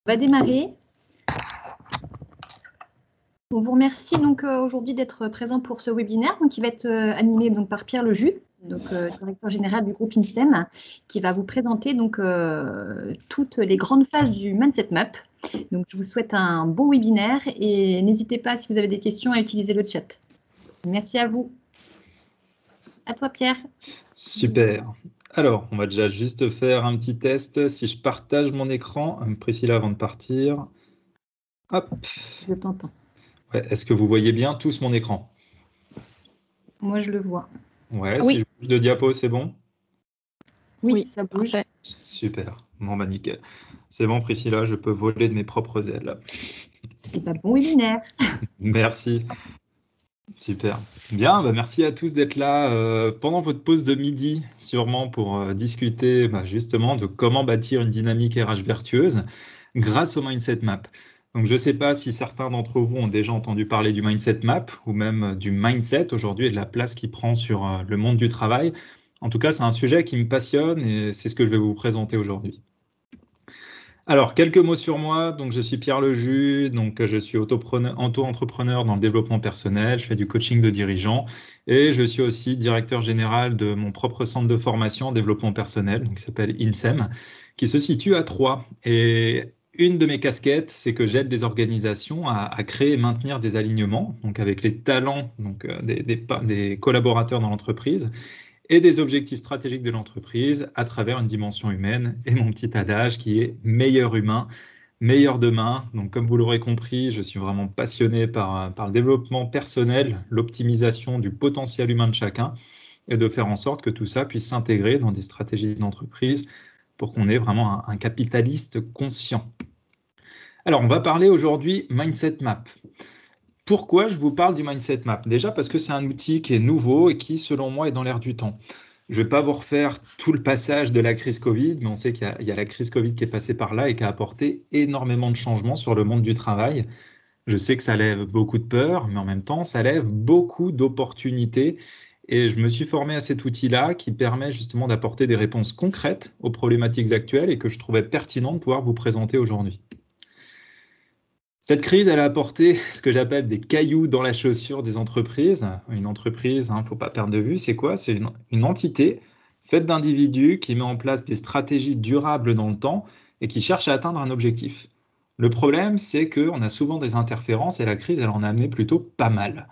On va démarrer. On vous remercie donc aujourd'hui d'être présent pour ce webinaire qui va être animé donc, par Pierre Leju, directeur général du groupe INSEM, qui va vous présenter donc, toutes les grandes phases du Mindset Map. Donc, je vous souhaite un bon webinaire et n'hésitez pas, si vous avez des questions, à utiliser le chat. Merci à vous. À toi, Pierre. Super. Alors, on va déjà juste faire un petit test. Si je partage mon écran, Priscilla, avant de partir. Hop. Je t'entends. Ouais, est-ce que vous voyez bien tous mon écran? Moi, je le vois. Ouais, Oui. Si je bouge de diapo, c'est bon? Oui, ça bouge. Super. Bon, bah nickel. C'est bon, Priscilla, je peux voler de mes propres ailes. Et bah, bon webinaire. Merci. Super. Bien, bah merci à tous d'être là pendant votre pause de midi, sûrement pour discuter justement de comment bâtir une dynamique RH vertueuse grâce au Mindset Map. Donc, je ne sais pas si certains d'entre vous ont déjà entendu parler du Mindset Map ou même du mindset aujourd'hui et de la place qu'il prend sur le monde du travail. En tout cas, c'est un sujet qui me passionne et c'est ce que je vais vous présenter aujourd'hui. Alors, quelques mots sur moi. Donc, je suis Pierre Leju, donc je suis auto-entrepreneur dans le développement personnel. Je fais du coaching de dirigeants et je suis aussi directeur général de mon propre centre de formation en développement personnel, donc qui s'appelle INSEM, qui se situe à Troyes. Et une de mes casquettes, c'est que j'aide les organisations à créer et maintenir des alignements, donc avec les talents des collaborateurs dans l'entreprise et des objectifs stratégiques de l'entreprise à travers une dimension humaine et mon petit adage qui est meilleur humain, meilleur demain. Donc, comme vous l'aurez compris, je suis vraiment passionné par le développement personnel, l'optimisation du potentiel humain de chacun et de faire en sorte que tout ça puisse s'intégrer dans des stratégies d'entreprise pour qu'on ait vraiment un capitaliste conscient. Alors, on va parler aujourd'hui Mindset Map. Pourquoi je vous parle du Mindset Map? Déjà parce que c'est un outil qui est nouveau et qui, selon moi, est dans l'air du temps. Je ne vais pas vous refaire tout le passage de la crise Covid, mais on sait qu'il y a la crise Covid qui est passée par là et qui a apporté énormément de changements sur le monde du travail. Je sais que ça lève beaucoup de peur, mais en même temps, ça lève beaucoup d'opportunités. Et je me suis formé à cet outil-là qui permet justement d'apporter des réponses concrètes aux problématiques actuelles et que je trouvais pertinent de pouvoir vous présenter aujourd'hui. Cette crise, elle a apporté ce que j'appelle des cailloux dans la chaussure des entreprises. Une entreprise, il ne faut pas perdre de vue, c'est quoi? C'est une entité faite d'individus qui met en place des stratégies durables dans le temps et qui cherche à atteindre un objectif. Le problème, c'est qu'on a souvent des interférences et la crise, elle en a amené plutôt pas mal.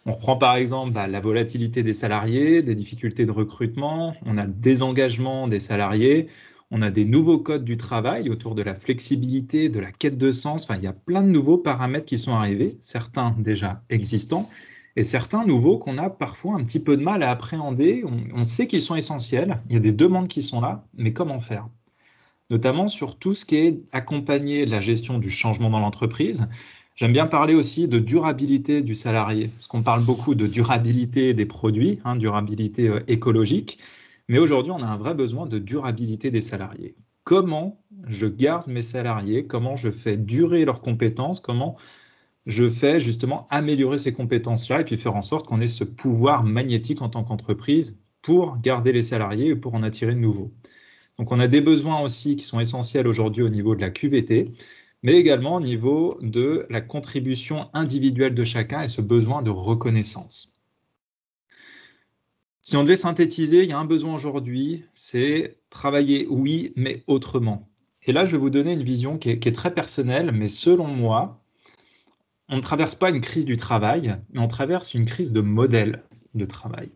On reprend par exemple la volatilité des salariés, des difficultés de recrutement, on a le désengagement des salariés, on a des nouveaux codes du travail autour de la flexibilité, de la quête de sens. Enfin, il y a plein de nouveaux paramètres qui sont arrivés, certains déjà existants et certains nouveaux qu'on a parfois un petit peu de mal à appréhender. On sait qu'ils sont essentiels, il y a des demandes qui sont là, mais comment faire? Notamment sur tout ce qui est accompagner la gestion du changement dans l'entreprise. J'aime bien parler aussi de durabilité du salarié, parce qu'on parle beaucoup de durabilité des produits, durabilité écologique, mais aujourd'hui, on a un vrai besoin de durabilité des salariés. Comment je garde mes salariés, comment je fais durer leurs compétences, comment je fais justement améliorer ces compétences-là et puis faire en sorte qu'on ait ce pouvoir magnétique en tant qu'entreprise pour garder les salariés et pour en attirer de nouveaux. Donc, on a des besoins aussi qui sont essentiels aujourd'hui au niveau de la QVT, mais également au niveau de la contribution individuelle de chacun et ce besoin de reconnaissance. Si on devait synthétiser, il y a un besoin aujourd'hui, c'est travailler, oui, mais autrement. Et là, je vais vous donner une vision qui est très personnelle, mais selon moi, on ne traverse pas une crise du travail, mais on traverse une crise de modèle de travail.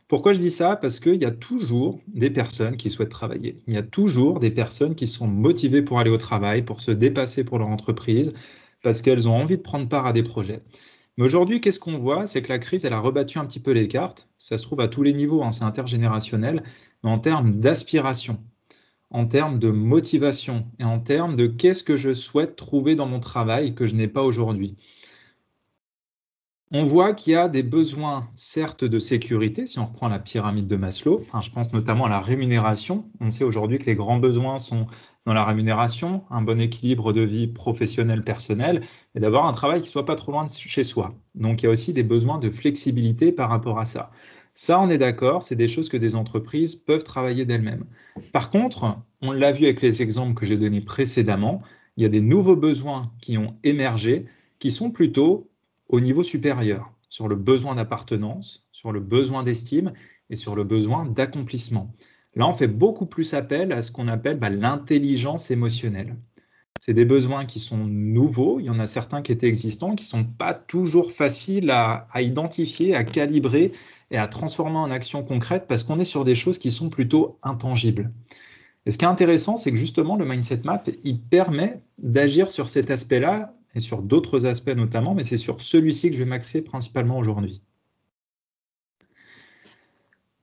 Pourquoi je dis ça? Parce qu'il y a toujours des personnes qui souhaitent travailler. Il y a toujours des personnes qui sont motivées pour aller au travail, pour se dépasser pour leur entreprise, parce qu'elles ont envie de prendre part à des projets. Mais aujourd'hui, qu'est-ce qu'on voit? C'est que la crise, elle a rebattu un petit peu les cartes. Ça se trouve à tous les niveaux, c'est intergénérationnel, mais en termes d'aspiration, en termes de motivation et en termes de qu'est-ce que je souhaite trouver dans mon travail que je n'ai pas aujourd'hui. On voit qu'il y a des besoins, certes, de sécurité, si on reprend la pyramide de Maslow. Je pense notamment à la rémunération. On sait aujourd'hui que les grands besoins sont dans la rémunération, un bon équilibre de vie professionnelle, personnelle, et d'avoir un travail qui ne soit pas trop loin de chez soi. Donc, il y a aussi des besoins de flexibilité par rapport à ça. Ça, on est d'accord, c'est des choses que des entreprises peuvent travailler d'elles-mêmes. Par contre, on l'a vu avec les exemples que j'ai donnés précédemment, il il y a des nouveaux besoins qui ont émergé, qui sont plutôt au niveau supérieur, sur le besoin d'appartenance, sur le besoin d'estime et sur le besoin d'accomplissement. Là, on fait beaucoup plus appel à ce qu'on appelle l'intelligence émotionnelle. C'est des besoins qui sont nouveaux, il y en a certains qui étaient existants, qui ne sont pas toujours faciles à identifier, à calibrer et à transformer en action concrète parce qu'on est sur des choses qui sont plutôt intangibles. Et ce qui est intéressant, c'est que justement, le Mindset Map, il permet d'agir sur cet aspect-là et sur d'autres aspects notamment, mais c'est sur celui-ci que je vais m'axer principalement aujourd'hui.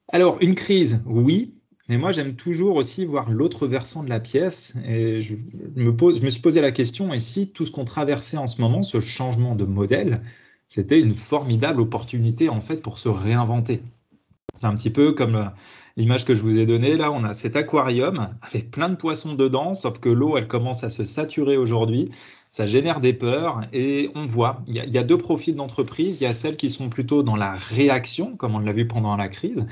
Alors, une crise, oui, mais moi j'aime toujours aussi voir l'autre versant de la pièce et je me suis posé la question, et si tout ce qu'on traversait en ce moment, ce changement de modèle, c'était une formidable opportunité en fait pour se réinventer. C'est un petit peu comme l'image que je vous ai donnée. Là, on a cet aquarium avec plein de poissons dedans, sauf que l'eau, elle commence à se saturer aujourd'hui. Ça génère des peurs et on voit, il y a deux profils d'entreprise. Il y a celles qui sont plutôt dans la réaction, comme on l'a vu pendant la crise,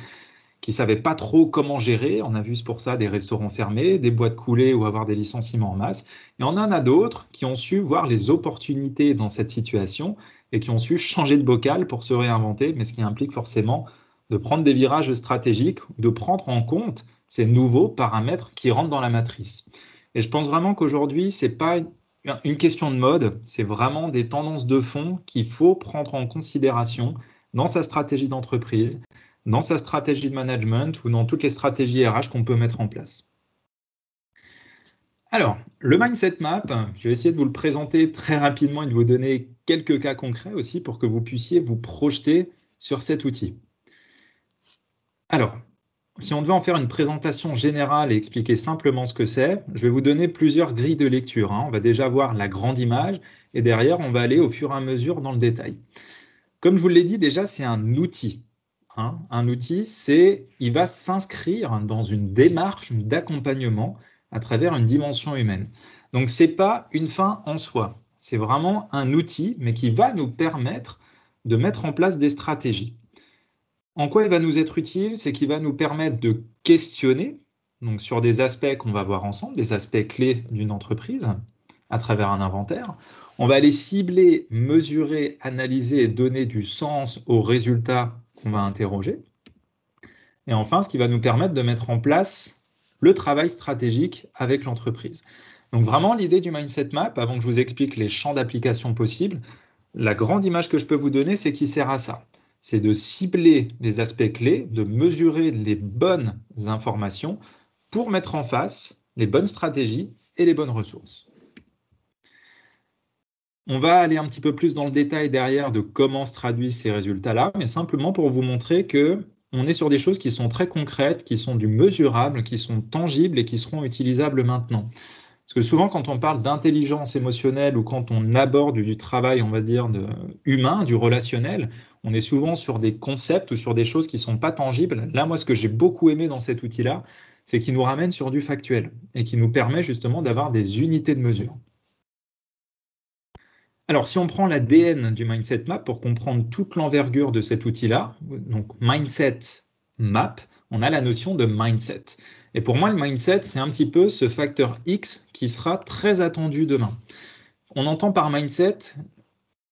qui ne savaient pas trop comment gérer. On a vu pour ça des restaurants fermés, des boîtes coulées ou avoir des licenciements en masse. Et on en a d'autres qui ont su voir les opportunités dans cette situation et qui ont su changer de bocal pour se réinventer, mais ce qui implique forcément de prendre des virages stratégiques, de prendre en compte ces nouveaux paramètres qui rentrent dans la matrice. Et je pense vraiment qu'aujourd'hui, ce n'est pas une question de mode, c'est vraiment des tendances de fond qu'il faut prendre en considération dans sa stratégie d'entreprise, dans sa stratégie de management ou dans toutes les stratégies RH qu'on peut mettre en place. Alors, le Mindset Map, je vais essayer de vous le présenter très rapidement et de vous donner quelques cas concrets aussi pour que vous puissiez vous projeter sur cet outil. Alors, si on devait en faire une présentation générale et expliquer simplement ce que c'est, je vais vous donner plusieurs grilles de lecture. On va déjà voir la grande image et derrière, on va aller au fur et à mesure dans le détail. Comme je vous l'ai dit déjà, c'est un outil. Un outil, il va s'inscrire dans une démarche d'accompagnement à travers une dimension humaine. Donc, ce n'est pas une fin en soi. C'est vraiment un outil, mais qui va nous permettre de mettre en place des stratégies. En quoi il va nous être utile? C'est qu'il va nous permettre de questionner donc sur des aspects qu'on va voir ensemble, des aspects clés d'une entreprise à travers un inventaire. On va aller cibler, mesurer, analyser et donner du sens aux résultats qu'on va interroger. Et enfin, ce qui va nous permettre de mettre en place le travail stratégique avec l'entreprise. Donc vraiment, l'idée du Mindset Map, avant que je vous explique les champs d'application possibles, la grande image que je peux vous donner, c'est qu'il sert à ça. C'est de cibler les aspects clés, de mesurer les bonnes informations pour mettre en face les bonnes stratégies et les bonnes ressources. On va aller un petit peu plus dans le détail derrière de comment se traduisent ces résultats-là, mais simplement pour vous montrer qu'on est sur des choses qui sont très concrètes, qui sont du mesurable, qui sont tangibles et qui seront utilisables maintenant. Parce que souvent, quand on parle d'intelligence émotionnelle ou quand on aborde du travail, on va dire, humain, du relationnel, on est souvent sur des concepts ou sur des choses qui ne sont pas tangibles. Là, moi, ce que j'ai beaucoup aimé dans cet outil-là, c'est qu'il nous ramène sur du factuel et qui nous permet justement d'avoir des unités de mesure. Alors, si on prend l'ADN du Mindset Map pour comprendre toute l'envergure de cet outil-là, donc Mindset Map, on a la notion de mindset. Et pour moi, le mindset, c'est un petit peu ce facteur X qui sera très attendu demain. On entend par mindset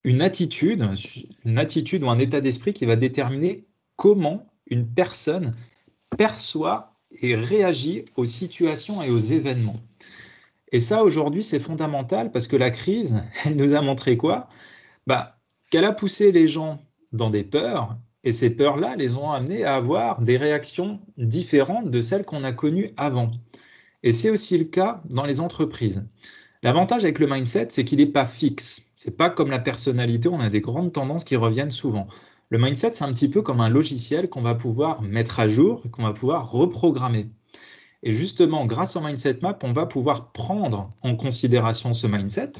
une attitude ou un état d'esprit qui va déterminer comment une personne perçoit et réagit aux situations et aux événements. Et ça, aujourd'hui, c'est fondamental parce que la crise, elle nous a montré quoi? Qu'elle a poussé les gens dans des peurs, et ces peurs-là les ont amenés à avoir des réactions différentes de celles qu'on a connues avant. Et c'est aussi le cas dans les entreprises. L'avantage avec le mindset, c'est qu'il n'est pas fixe. C'est pas comme la personnalité, on a des grandes tendances qui reviennent souvent. Le mindset, c'est un petit peu comme un logiciel qu'on va pouvoir mettre à jour, qu'on va pouvoir reprogrammer. Et justement, grâce au Mindset Map, on va pouvoir prendre en considération ce mindset,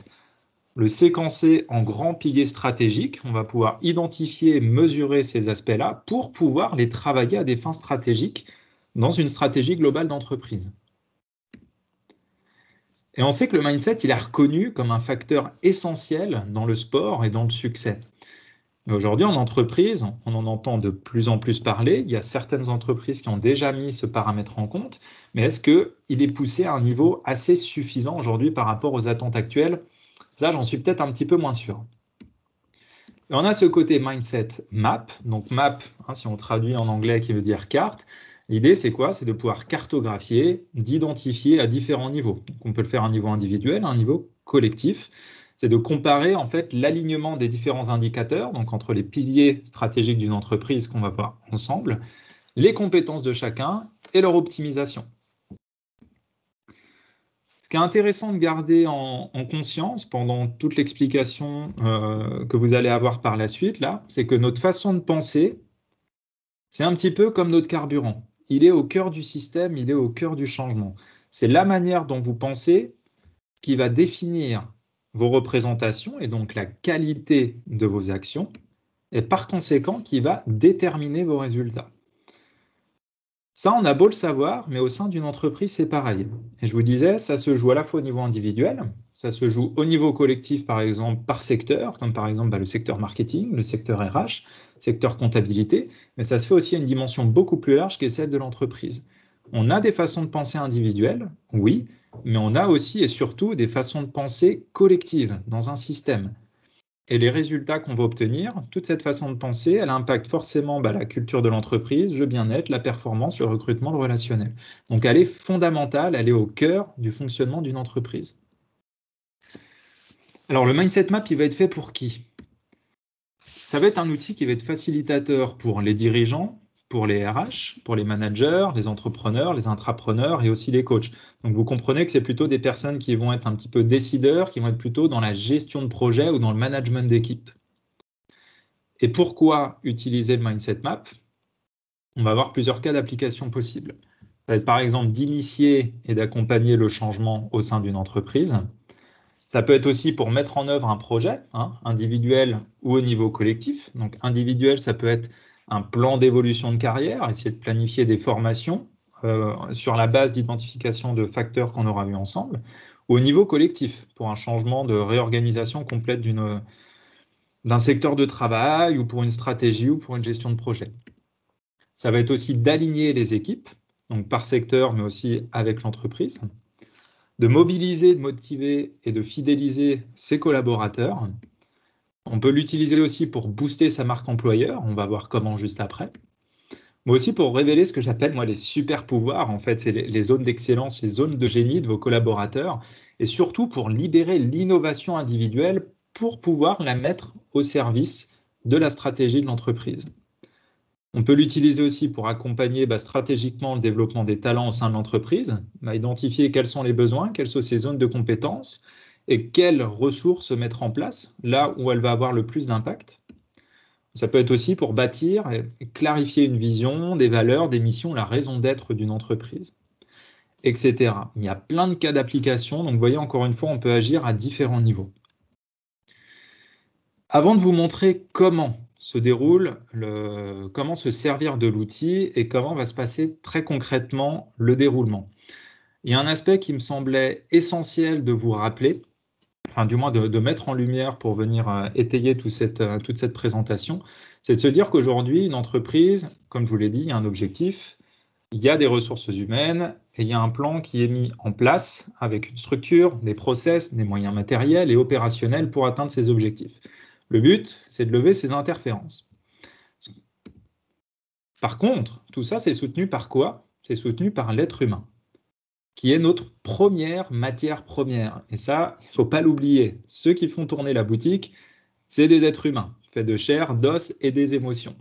le séquencer en grands piliers stratégiques. On va pouvoir identifier, mesurer ces aspects-là pour pouvoir les travailler à des fins stratégiques dans une stratégie globale d'entreprise. Et on sait que le mindset, il est reconnu comme un facteur essentiel dans le sport et dans le succès. Mais aujourd'hui, en entreprise, on en entend de plus en plus parler. Il y a certaines entreprises qui ont déjà mis ce paramètre en compte, mais est-ce qu'il est poussé à un niveau assez suffisant aujourd'hui par rapport aux attentes actuelles? Ça, j'en suis peut-être un petit peu moins sûr. Et on a ce côté mindset map. Donc map, hein, si on traduit en anglais, qui veut dire carte. L'idée, c'est quoi? C'est de pouvoir cartographier, d'identifier à différents niveaux. Donc, on peut le faire à un niveau individuel, à un niveau collectif. C'est de comparer en fait l'alignement des différents indicateurs, donc entre les piliers stratégiques d'une entreprise qu'on va voir ensemble, les compétences de chacun et leur optimisation. Ce qui est intéressant de garder en conscience pendant toute l'explication que vous allez avoir par la suite, là, c'est que notre façon de penser, c'est un petit peu comme notre carburant. Il est au cœur du système, il est au cœur du changement. C'est la manière dont vous pensez qui va définir vos représentations et donc la qualité de vos actions, et par conséquent qui va déterminer vos résultats. Ça, on a beau le savoir, mais au sein d'une entreprise, c'est pareil. Et je vous disais, ça se joue à la fois au niveau individuel, ça se joue au niveau collectif, par exemple, par secteur, comme par exemple le secteur marketing, le secteur RH, secteur comptabilité, mais ça se fait aussi à une dimension beaucoup plus large qui est celle de l'entreprise. On a des façons de penser individuelles, oui, mais on a aussi et surtout des façons de penser collectives dans un système. Et les résultats qu'on va obtenir, toute cette façon de penser, elle impacte forcément la culture de l'entreprise, le bien-être, la performance, le recrutement, le relationnel. Donc elle est fondamentale, elle est au cœur du fonctionnement d'une entreprise. Alors le mindset map, il va être fait pour qui? Ça va être un outil qui va être facilitateur pour les dirigeants, pour les RH, pour les managers, les entrepreneurs, les intrapreneurs et aussi les coachs. Donc vous comprenez que c'est plutôt des personnes qui vont être un petit peu décideurs, qui vont être plutôt dans la gestion de projet ou dans le management d'équipe. Et pourquoi utiliser le mindset map? On va avoir plusieurs cas d'application possibles. Ça va être par exemple d'initier et d'accompagner le changement au sein d'une entreprise. Ça peut être aussi pour mettre en œuvre un projet, individuel ou au niveau collectif. Donc individuel, ça peut être un plan d'évolution de carrière, essayer de planifier des formations sur la base d'identification de facteurs qu'on aura vus ensemble, ou au niveau collectif, pour un changement de réorganisation complète d'un secteur de travail ou pour une stratégie ou pour une gestion de projet. Ça va être aussi d'aligner les équipes, donc par secteur, mais aussi avec l'entreprise, de mobiliser, de motiver et de fidéliser ses collaborateurs. On peut l'utiliser aussi pour booster sa marque employeur, on va voir comment juste après, mais aussi pour révéler ce que j'appelle moi les super pouvoirs, en fait, c'est les zones d'excellence, les zones de génie de vos collaborateurs, et surtout pour libérer l'innovation individuelle pour pouvoir la mettre au service de la stratégie de l'entreprise. On peut l'utiliser aussi pour accompagner stratégiquement le développement des talents au sein de l'entreprise, identifier quels sont les besoins, quelles sont ses zones de compétences et quelles ressources mettre en place là où elle va avoir le plus d'impact. Ça peut être aussi pour bâtir et clarifier une vision, des valeurs, des missions, la raison d'être d'une entreprise, etc. Il y a plein de cas d'application, donc vous voyez, encore une fois, on peut agir à différents niveaux. Avant de vous montrer comment se déroule, comment se servir de l'outil et comment va se passer très concrètement le déroulement. Il y a un aspect qui me semblait essentiel de vous rappeler, enfin du moins de mettre en lumière pour venir étayer toute cette présentation, c'est de se dire qu'aujourd'hui, une entreprise, comme je vous l'ai dit, il y a un objectif, il y a des ressources humaines et il y a un plan qui est mis en place avec une structure, des process, des moyens matériels et opérationnels pour atteindre ces objectifs. Le but, c'est de lever ces interférences. Par contre, tout ça, c'est soutenu par quoi? C'est soutenu par l'être humain, qui est notre première matière première. Et ça, il ne faut pas l'oublier. Ceux qui font tourner la boutique, c'est des êtres humains, faits de chair, d'os et des émotions.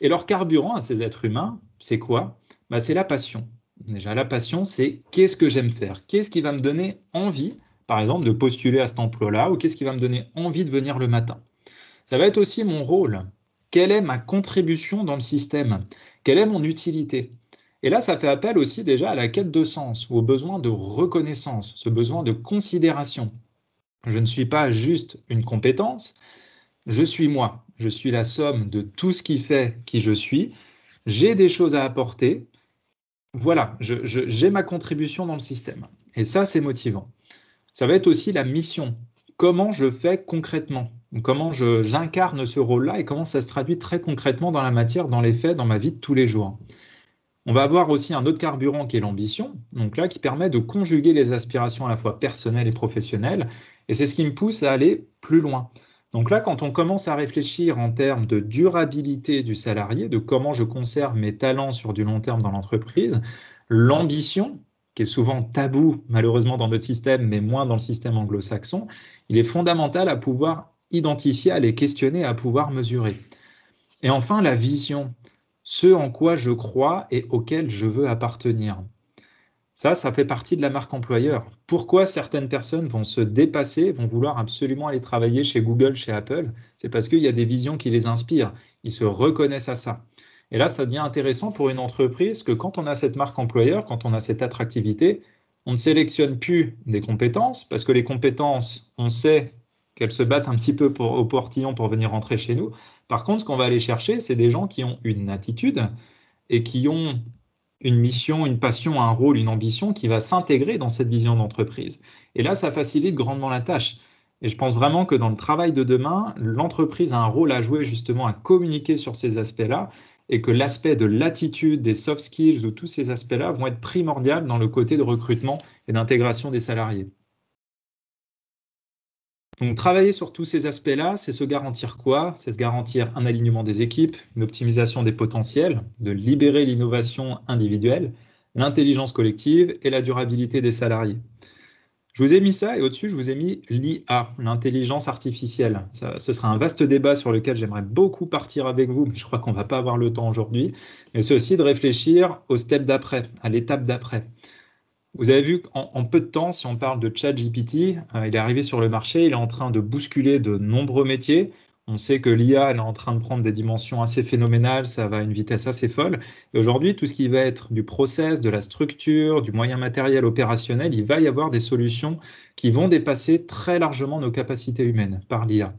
Et leur carburant à ces êtres humains, c'est quoi? C'est la passion. Déjà, la passion, c'est qu'est-ce que j'aime faire? Qu'est-ce qui va me donner envie, par exemple, de postuler à cet emploi-là, ou qu'est-ce qui va me donner envie de venir le matin? Ça va être aussi mon rôle. Quelle est ma contribution dans le système? Quelle est mon utilité? Et là, ça fait appel aussi déjà à la quête de sens, au besoin de reconnaissance, ce besoin de considération. Je ne suis pas juste une compétence, je suis moi. Je suis la somme de tout ce qui fait qui je suis. J'ai des choses à apporter. Voilà, j'ai ma contribution dans le système. Et ça, c'est motivant. Ça va être aussi la mission. Comment je fais concrètement? Donc, comment j'incarne ce rôle-là et comment ça se traduit très concrètement dans la matière, dans les faits, dans ma vie de tous les jours. On va avoir aussi un autre carburant qui est l'ambition, donc là qui permet de conjuguer les aspirations à la fois personnelles et professionnelles, et c'est ce qui me pousse à aller plus loin. Donc là, quand on commence à réfléchir en termes de durabilité du salarié, de comment je conserve mes talents sur du long terme dans l'entreprise, l'ambition, qui est souvent tabou malheureusement dans notre système, mais moins dans le système anglo-saxon, il est fondamental à pouvoir identifier, à les questionner, à pouvoir mesurer. Et enfin, la vision, ce en quoi je crois et auquel je veux appartenir. Ça fait partie de la marque employeur. Pourquoi certaines personnes vont se dépasser, vont vouloir absolument aller travailler chez Google, chez Apple? C'est parce qu'il y a des visions qui les inspirent. Ils se reconnaissent à ça. Et là, ça devient intéressant pour une entreprise que quand on a cette marque employeur, quand on a cette attractivité, on ne sélectionne plus des compétences, parce que les compétences, on sait qu'elles se battent un petit peu au portillon pour venir rentrer chez nous. Par contre, ce qu'on va aller chercher, c'est des gens qui ont une attitude et qui ont une mission, une passion, un rôle, une ambition qui va s'intégrer dans cette vision d'entreprise. Et là, ça facilite grandement la tâche. Et je pense vraiment que dans le travail de demain, l'entreprise a un rôle à jouer justement à communiquer sur ces aspects-là et que l'aspect de l'attitude, des soft skills ou tous ces aspects-là vont être primordiaux dans le côté de recrutement et d'intégration des salariés. Donc, travailler sur tous ces aspects-là, c'est se garantir quoi? C'est se garantir un alignement des équipes, une optimisation des potentiels, de libérer l'innovation individuelle, l'intelligence collective et la durabilité des salariés. Je vous ai mis ça et au-dessus, je vous ai mis l'IA, l'intelligence artificielle. Ce sera un vaste débat sur lequel j'aimerais beaucoup partir avec vous, mais je crois qu'on ne va pas avoir le temps aujourd'hui. Mais c'est aussi de réfléchir au step d'après, à l'étape d'après. Vous avez vu qu'en peu de temps, si on parle de ChatGPT, il est arrivé sur le marché, il est en train de bousculer de nombreux métiers. On sait que l'IA est en train de prendre des dimensions assez phénoménales, ça va à une vitesse assez folle. Et aujourd'hui, tout ce qui va être du process, de la structure, du moyen matériel opérationnel, il va y avoir des solutions qui vont dépasser très largement nos capacités humaines par l'IA.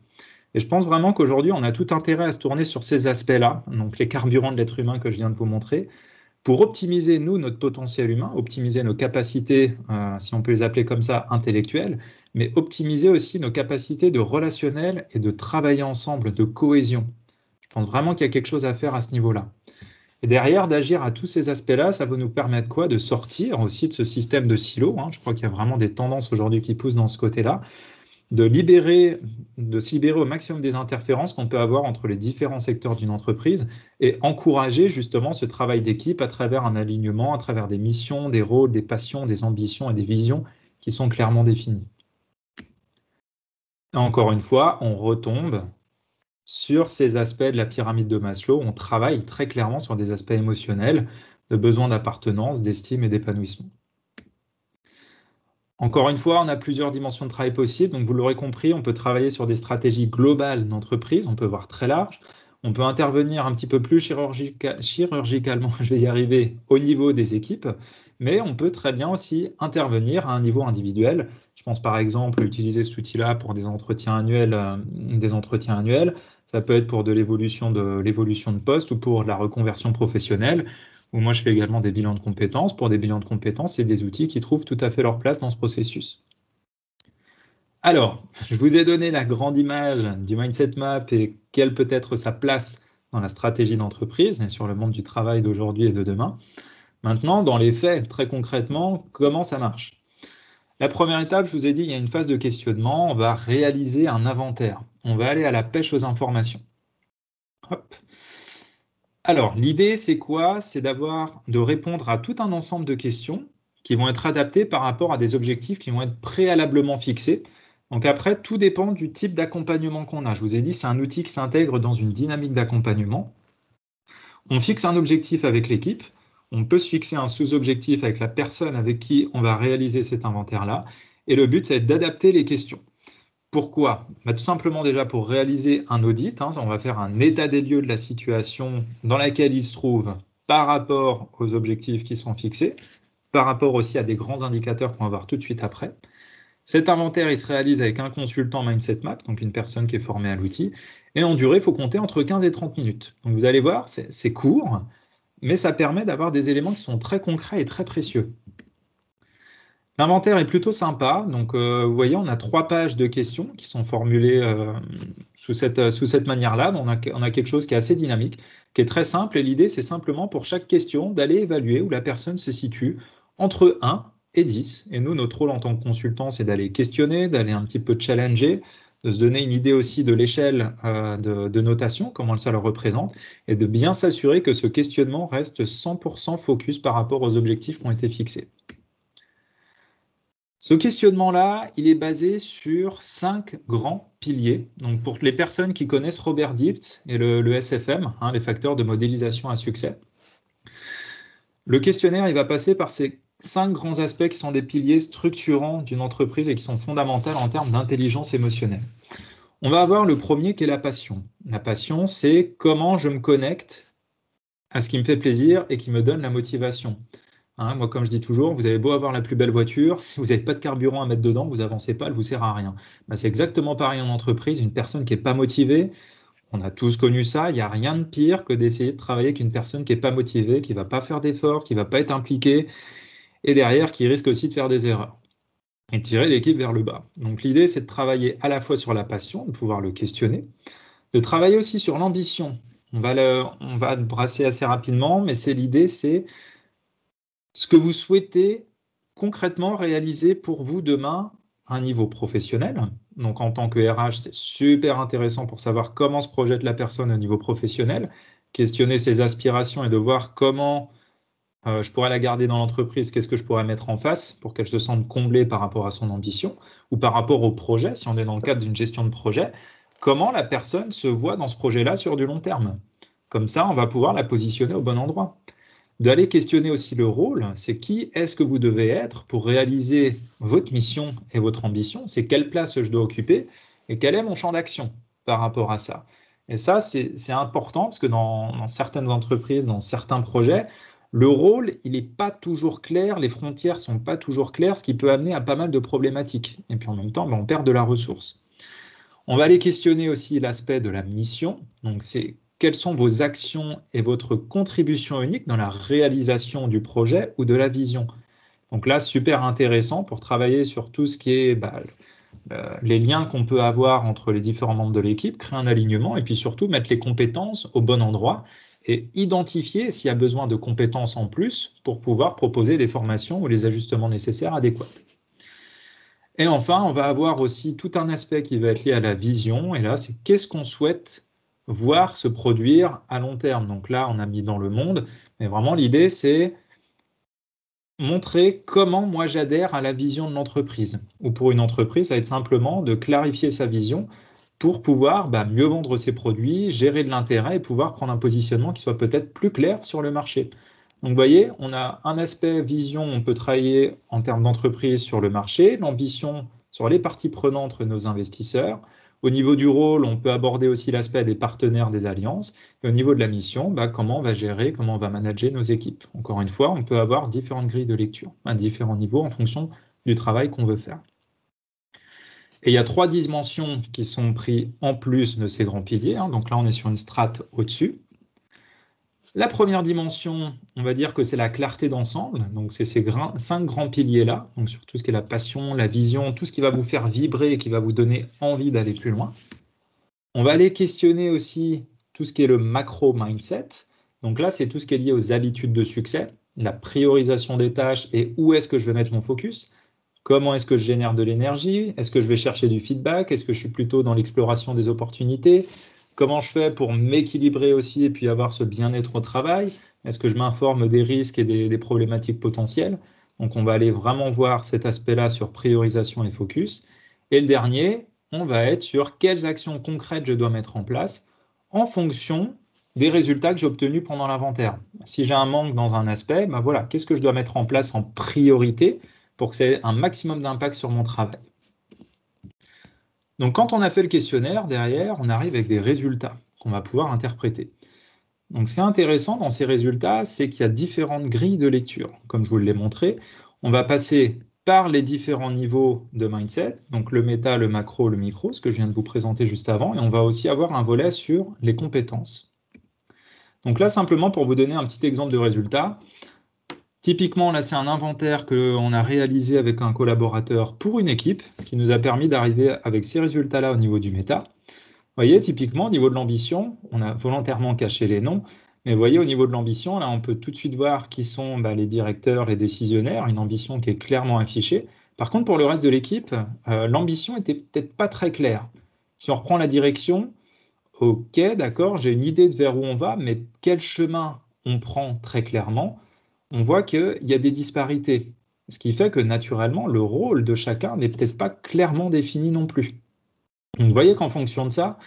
Et je pense vraiment qu'aujourd'hui, on a tout intérêt à se tourner sur ces aspects-là, donc les carburants de l'être humain que je viens de vous montrer, pour optimiser, nous, notre potentiel humain, optimiser nos capacités, si on peut les appeler comme ça, intellectuelles, mais optimiser aussi nos capacités de relationnel et de travailler ensemble, de cohésion. Je pense vraiment qu'il y a quelque chose à faire à ce niveau-là. Et derrière, d'agir à tous ces aspects-là, ça va nous permettre quoi? De sortir aussi de ce système de silos. Je crois qu'il y a vraiment des tendances aujourd'hui qui poussent dans ce côté-là, de se libérer au maximum des interférences qu'on peut avoir entre les différents secteurs d'une entreprise et encourager justement ce travail d'équipe à travers un alignement, à travers des missions, des rôles, des passions, des ambitions et des visions qui sont clairement définies. Et encore une fois, on retombe sur ces aspects de la pyramide de Maslow. On travaille très clairement sur des aspects émotionnels, de besoin d'appartenance, d'estime et d'épanouissement. Encore une fois, on a plusieurs dimensions de travail possibles. Donc, vous l'aurez compris, on peut travailler sur des stratégies globales d'entreprise. On peut voir très large. On peut intervenir un petit peu plus chirurgicalement, je vais y arriver, au niveau des équipes. Mais on peut très bien aussi intervenir à un niveau individuel. Je pense par exemple utiliser cet outil-là pour des entretiens annuels. Ça peut être pour de l'évolution de poste ou pour la reconversion professionnelle. Où moi je fais également des bilans de compétences. Pour des bilans de compétences, c'est des outils qui trouvent tout à fait leur place dans ce processus. Alors, je vous ai donné la grande image du mindset map et quelle peut être sa place dans la stratégie d'entreprise et sur le monde du travail d'aujourd'hui et de demain. Maintenant, dans les faits, très concrètement, comment ça marche? La première étape, je vous ai dit, il y a une phase de questionnement. On va réaliser un inventaire. On va aller à la pêche aux informations. Hop. Alors, l'idée, c'est quoi? C'est de répondre à tout un ensemble de questions qui vont être adaptées par rapport à des objectifs qui vont être préalablement fixés. Donc après, tout dépend du type d'accompagnement qu'on a. Je vous ai dit, c'est un outil qui s'intègre dans une dynamique d'accompagnement. On fixe un objectif avec l'équipe. On peut se fixer un sous-objectif avec la personne avec qui on va réaliser cet inventaire-là. Et le but, c'est d'adapter les questions. Pourquoi? Tout simplement déjà pour réaliser un audit, on va faire un état des lieux de la situation dans laquelle il se trouve par rapport aux objectifs qui sont fixés, par rapport aussi à des grands indicateurs qu'on va voir tout de suite après. Cet inventaire, il se réalise avec un consultant Mindset Map, donc une personne qui est formée à l'outil, et en durée, il faut compter entre 15 et 30 minutes. Donc vous allez voir, c'est court, mais ça permet d'avoir des éléments qui sont très concrets et très précieux. L'inventaire est plutôt sympa. Donc, vous voyez, on a 3 pages de questions qui sont formulées sous cette manière-là. On a quelque chose qui est assez dynamique, qui est très simple. Et l'idée, c'est simplement pour chaque question d'aller évaluer où la personne se situe entre 1 et 10. Et nous, notre rôle en tant que consultant, c'est d'aller questionner, d'aller un petit peu challenger, de se donner une idée aussi de l'échelle de notation, comment ça le représente, et de bien s'assurer que ce questionnement reste 100% focus par rapport aux objectifs qui ont été fixés. Ce questionnement-là, il est basé sur 5 grands piliers. Donc pour les personnes qui connaissent Robert Dilts et le SFM, les facteurs de modélisation à succès, le questionnaire, il va passer par ces 5 grands aspects qui sont des piliers structurants d'une entreprise et qui sont fondamentaux en termes d'intelligence émotionnelle. On va avoir le premier qui est la passion. La passion, c'est comment je me connecte à ce qui me fait plaisir et qui me donne la motivation. Moi, comme je dis toujours, vous avez beau avoir la plus belle voiture, si vous n'avez pas de carburant à mettre dedans, vous n'avancez pas, elle ne vous sert à rien. C'est exactement pareil en entreprise, une personne qui n'est pas motivée, on a tous connu ça, il n'y a rien de pire que d'essayer de travailler avec une personne qui n'est pas motivée, qui ne va pas faire d'efforts, qui ne va pas être impliquée, et derrière, qui risque aussi de faire des erreurs et tirer l'équipe vers le bas. Donc l'idée, c'est de travailler à la fois sur la passion, de pouvoir le questionner, de travailler aussi sur l'ambition. On va le brasser assez rapidement, mais l'idée, c'est ce que vous souhaitez concrètement réaliser pour vous demain à un niveau professionnel. Donc en tant que RH, c'est super intéressant pour savoir comment se projette la personne au niveau professionnel, questionner ses aspirations et de voir comment je pourrais la garder dans l'entreprise, qu'est-ce que je pourrais mettre en face pour qu'elle se sente comblée par rapport à son ambition ou par rapport au projet, si on est dans le cadre d'une gestion de projet, comment la personne se voit dans ce projet-là sur du long terme. Comme ça, on va pouvoir la positionner au bon endroit. D'aller questionner aussi le rôle, c'est qui est-ce que vous devez être pour réaliser votre mission et votre ambition, c'est quelle place je dois occuper et quel est mon champ d'action par rapport à ça. Et ça, c'est important parce que dans certaines entreprises, dans certains projets, le rôle, il n'est pas toujours clair, les frontières ne sont pas toujours claires, ce qui peut amener à pas mal de problématiques. Et puis en même temps, on perd de la ressource. On va aller questionner aussi l'aspect de la mission. Donc, c'est quelles sont vos actions et votre contribution unique dans la réalisation du projet ou de la vision. Donc là, super intéressant pour travailler sur tout ce qui est les liens qu'on peut avoir entre les différents membres de l'équipe, créer un alignement et puis surtout mettre les compétences au bon endroit et identifier s'il y a besoin de compétences en plus pour pouvoir proposer les formations ou les ajustements nécessaires adéquats. Et enfin, on va avoir aussi tout un aspect qui va être lié à la vision. Et là, c'est qu'est-ce qu'on souhaite voir se produire à long terme. Donc là, on a mis dans le monde. Mais vraiment, l'idée, c'est montrer comment moi j'adhère à la vision de l'entreprise. Ou pour une entreprise, ça va être simplement de clarifier sa vision pour pouvoir mieux vendre ses produits, gérer de l'intérêt et pouvoir prendre un positionnement qui soit peut-être plus clair sur le marché. Donc, vous voyez, on a un aspect vision, on peut travailler en termes d'entreprise sur le marché, l'ambition sur les parties prenantes de nos investisseurs. Au niveau du rôle, on peut aborder aussi l'aspect des partenaires, des alliances. Et au niveau de la mission, comment on va gérer, comment on va manager nos équipes. Encore une fois, on peut avoir différentes grilles de lecture à différents niveaux en fonction du travail qu'on veut faire. Et il y a 3 dimensions qui sont prises en plus de ces grands piliers. Donc là, on est sur une strate au-dessus. La première dimension, on va dire que c'est la clarté d'ensemble. Donc c'est ces 5 grands piliers-là, donc sur tout ce qui est la passion, la vision, tout ce qui va vous faire vibrer et qui va vous donner envie d'aller plus loin. On va aller questionner aussi tout ce qui est le macro-mindset. Donc là, c'est tout ce qui est lié aux habitudes de succès, la priorisation des tâches et où est-ce que je vais mettre mon focus. Comment est-ce que je génère de l'énergie? Est-ce que je vais chercher du feedback? Est-ce que je suis plutôt dans l'exploration des opportunités? Comment je fais pour m'équilibrer aussi et puis avoir ce bien-être au travail? Est-ce que je m'informe des risques et des problématiques potentielles? Donc, on va aller vraiment voir cet aspect-là sur priorisation et focus. Et le dernier, on va être sur quelles actions concrètes je dois mettre en place en fonction des résultats que j'ai obtenus pendant l'inventaire. Si j'ai un manque dans un aspect, voilà, qu'est-ce que je dois mettre en place en priorité pour que ça ait un maximum d'impact sur mon travail. Donc, quand on a fait le questionnaire, derrière, on arrive avec des résultats qu'on va pouvoir interpréter. Donc, ce qui est intéressant dans ces résultats, c'est qu'il y a différentes grilles de lecture. Comme je vous l'ai montré, on va passer par les différents niveaux de mindset, donc le méta, le macro, le micro, ce que je viens de vous présenter juste avant, et on va aussi avoir un volet sur les compétences. Donc là, simplement pour vous donner un petit exemple de résultat, Typiquement, là, c'est un inventaire qu'on a réalisé avec un collaborateur pour une équipe, ce qui nous a permis d'arriver avec ces résultats-là au niveau du méta. Vous voyez, typiquement, au niveau de l'ambition, on a volontairement caché les noms, mais vous voyez, au niveau de l'ambition, là, on peut tout de suite voir qui sont les directeurs, les décisionnaires, une ambition qui est clairement affichée. Par contre, pour le reste de l'équipe, l'ambition était peut-être pas très claire. Si on reprend la direction, ok, d'accord, j'ai une idée de vers où on va, mais quel chemin on prend très clairement, on voit qu'il y a des disparités. Ce qui fait que naturellement, le rôle de chacun n'est peut-être pas clairement défini non plus. Donc, vous voyez qu'en fonction de ça,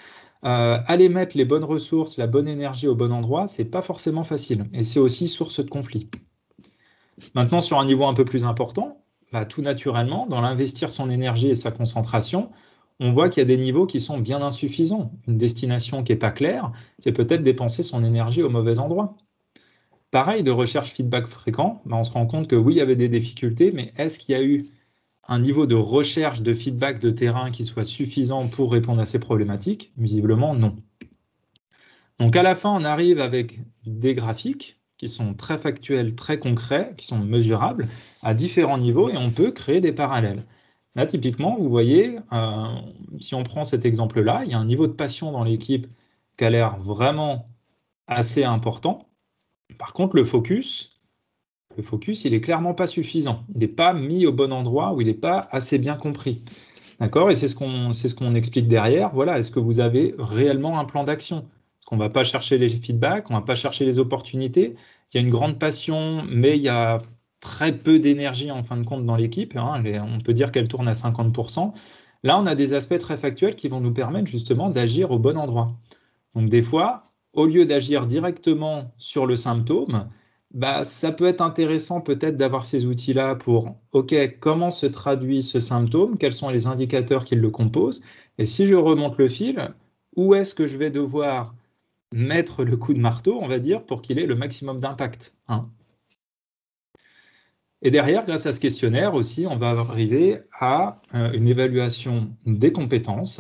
aller mettre les bonnes ressources, la bonne énergie au bon endroit, c'est pas forcément facile. Et c'est aussi source de conflit. Maintenant, sur un niveau un peu plus important, tout naturellement, dans l'investir son énergie et sa concentration, on voit qu'il y a des niveaux qui sont bien insuffisants. Une destination qui n'est pas claire, c'est peut-être dépenser son énergie au mauvais endroit. Pareil, de recherche feedback fréquent, on se rend compte que oui, il y avait des difficultés, mais est-ce qu'il y a eu un niveau de recherche de feedback de terrain qui soit suffisant pour répondre à ces problématiques? Visiblement, non. Donc à la fin, on arrive avec des graphiques qui sont très factuels, très concrets, qui sont mesurables à différents niveaux et on peut créer des parallèles. Là, typiquement, vous voyez, si on prend cet exemple-là, il y a un niveau de passion dans l'équipe qui a l'air vraiment assez important. Par contre, le focus, il est clairement pas suffisant. Il n'est pas mis au bon endroit ou il n'est pas assez bien compris. D'accord? Et c'est ce qu'on explique derrière. Voilà, est-ce que vous avez réellement un plan d'action? On ne va pas chercher les feedbacks, on ne va pas chercher les opportunités. Il y a une grande passion, mais il y a très peu d'énergie en fin de compte dans l'équipe. On peut dire qu'elle tourne à 50%. Là, on a des aspects très factuels qui vont nous permettre justement d'agir au bon endroit. Donc des fois, au lieu d'agir directement sur le symptôme, ça peut être intéressant peut-être d'avoir ces outils-là pour, OK, comment se traduit ce symptôme? Quels sont les indicateurs qui le composent? Et si je remonte le fil, où est-ce que je vais devoir mettre le coup de marteau, on va dire, pour qu'il ait le maximum d'impact. Et derrière, grâce à ce questionnaire aussi, on va arriver à une évaluation des compétences.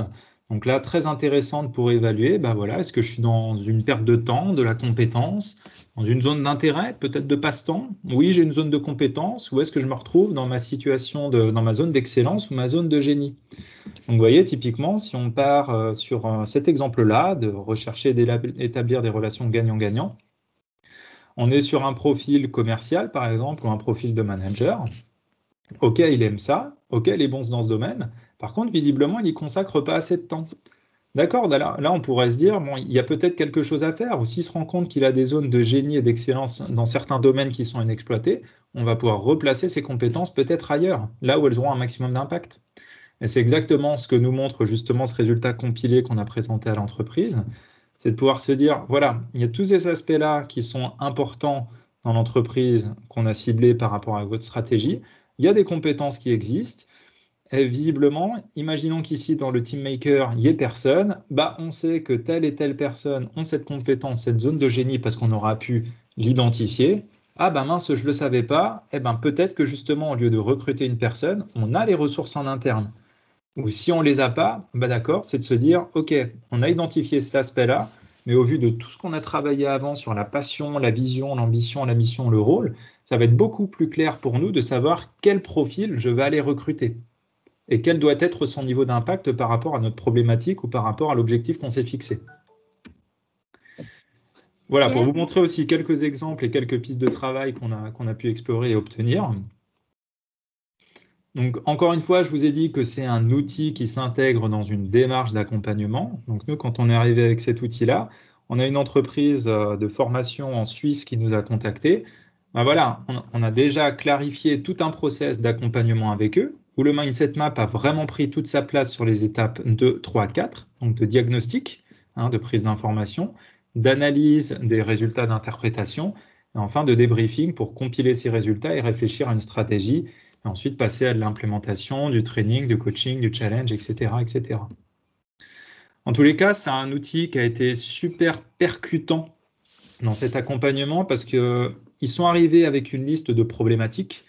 Donc là, très intéressante pour évaluer, voilà, est-ce que je suis dans une perte de temps, de la compétence, dans une zone d'intérêt, peut-être de passe-temps? Oui, j'ai une zone de compétence, ou est-ce que je me retrouve dans ma situation, dans ma zone d'excellence ou ma zone de génie? Donc, vous voyez, typiquement, si on part sur cet exemple-là, de rechercher et d'établir des relations gagnant-gagnant, on est sur un profil commercial, par exemple, ou un profil de manager. OK, il aime ça. OK, il est bon dans ce domaine. Par contre, visiblement, il n'y consacre pas assez de temps. D'accord, là, on pourrait se dire, bon, il y a peut-être quelque chose à faire, ou s'il se rend compte qu'il a des zones de génie et d'excellence dans certains domaines qui sont inexploités, on va pouvoir replacer ses compétences peut-être ailleurs, là où elles auront un maximum d'impact. Et c'est exactement ce que nous montre justement ce résultat compilé qu'on a présenté à l'entreprise, c'est de pouvoir se dire, voilà, il y a tous ces aspects-là qui sont importants dans l'entreprise qu'on a ciblé par rapport à votre stratégie, il y a des compétences qui existent, et visiblement, imaginons qu'ici dans le team maker, il n'y ait personne, on sait que telle et telle personne ont cette compétence, cette zone de génie parce qu'on aura pu l'identifier. Ah mince, je ne le savais pas, peut-être que justement, au lieu de recruter une personne, on a les ressources en interne. Ou si on ne les a pas, d'accord, c'est de se dire, OK, on a identifié cet aspect-là, mais au vu de tout ce qu'on a travaillé avant sur la passion, la vision, l'ambition, la mission, le rôle, ça va être beaucoup plus clair pour nous de savoir quel profil je vais aller recruter et quel doit être son niveau d'impact par rapport à notre problématique ou par rapport à l'objectif qu'on s'est fixé. Voilà, pour vous montrer aussi quelques exemples et quelques pistes de travail qu'on a pu explorer et obtenir. Donc, encore une fois, je vous ai dit que c'est un outil qui s'intègre dans une démarche d'accompagnement. Donc, nous, quand on est arrivé avec cet outil-là, on a une entreprise de formation en Suisse qui nous a contactés. Voilà, on a déjà clarifié tout un process d'accompagnement avec eux, où le Mindset Map a vraiment pris toute sa place sur les étapes 2, 3, 4, donc de diagnostic, de prise d'information, d'analyse des résultats d'interprétation, et enfin de débriefing pour compiler ces résultats et réfléchir à une stratégie, et ensuite passer à de l'implémentation, du training, du coaching, du challenge, etc., etc. En tous les cas, c'est un outil qui a été super percutant dans cet accompagnement parce qu'ils sont arrivés avec une liste de problématiques.